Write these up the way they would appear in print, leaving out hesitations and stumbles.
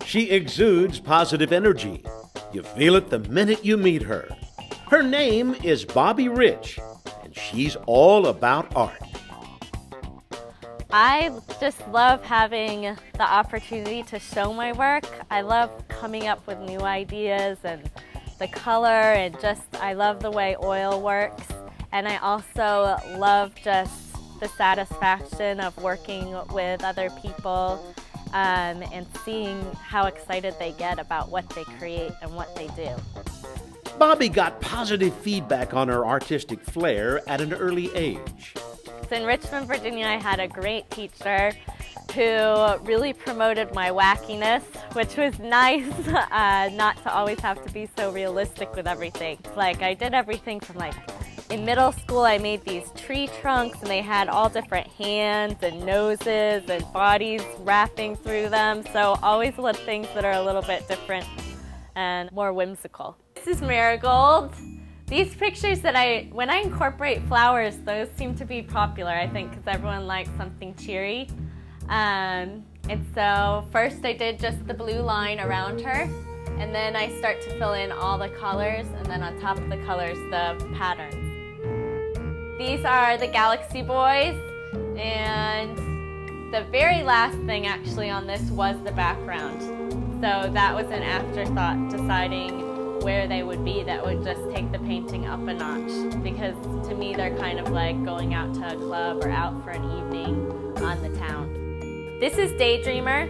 She exudes positive energy. You feel it the minute you meet her. Her name is Bobbie Rich, and she's all about art. I just love having the opportunity to show my work. I love coming up with new ideas and the color, and I love the way oil works. And I also love just the satisfaction of working with other people and seeing how excited they get about what they create and what they do. Bobbie got positive feedback on her artistic flair at an early age. So in Richmond, Virginia, I had a great teacher who really promoted my wackiness, which was nice, not to always have to be so realistic with everything. Like, I did everything from, like, in middle school I made these tree trunks and they had all different hands and noses and bodies wrapping through them, so always love things that are a little bit different and more whimsical. This is Marigold. These pictures when I incorporate flowers, those seem to be popular, I think, because everyone likes something cheery. And so first I did just the blue line around her, and then I start to fill in all the colors, and then on top of the colors, the patterns. These are the Galaxy Boys, and the very last thing actually on this was the background. So that was an afterthought, deciding where they would be. That would just take the painting up a notch, because to me they're kind of like going out to a club or out for an evening on the town. This is Daydreamer,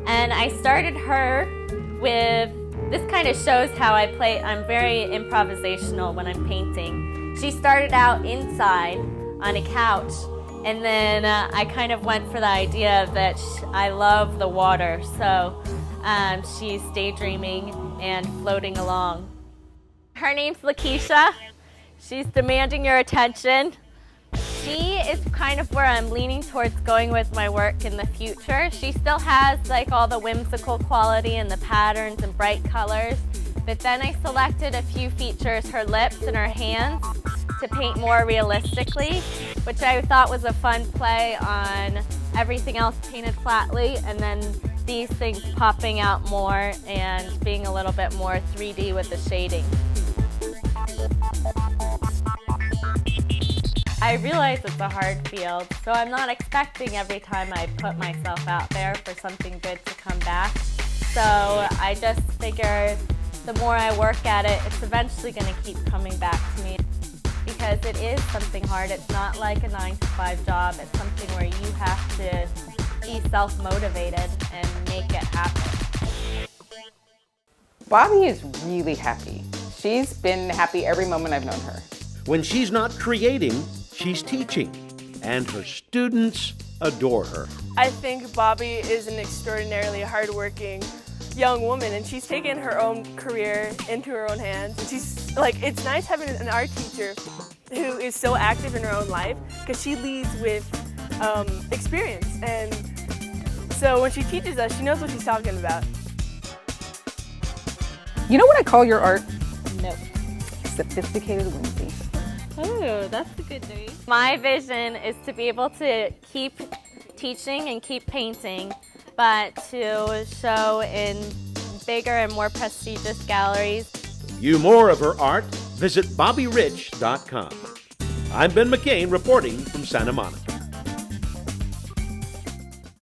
and I started her with, this kind of shows how I play. I'm very improvisational when I'm painting. She started out inside on a couch, and then I kind of went for the idea that I love the water, so she's daydreaming and floating along. Her name's Lakeisha. She's demanding your attention. She is kind of where I'm leaning towards going with my work in the future. She still has like all the whimsical quality and the patterns and bright colors, but then I selected a few features, her lips and her hands, to paint more realistically, which I thought was a fun play on everything else painted flatly, and then these things popping out more and being a little bit more 3D with the shading. I realize it's a hard field, so I'm not expecting every time I put myself out there for something good to come back. So I just figure the more I work at it, it's eventually going to keep coming back to me. Because it is something hard. It's not like a 9-to-5 job. It's something where you have to be self-motivated and make it happen. Bobbie is really happy. She's been happy every moment I've known her. When she's not creating, she's teaching, and her students adore her. I think Bobbie is an extraordinarily hardworking young woman, and she's taken her own career into her own hands. And she's like, it's nice having an art teacher who is so active in her own life, because she leads with experience, and so when she teaches us, she knows what she's talking about. You know what I call your art? No. Sophisticated whimsy. Oh, that's a good name. My vision is to be able to keep teaching and keep painting, but to show in bigger and more prestigious galleries. To view more of her art, visit BobbieRich.com. I'm Ben McCain reporting from Santa Monica.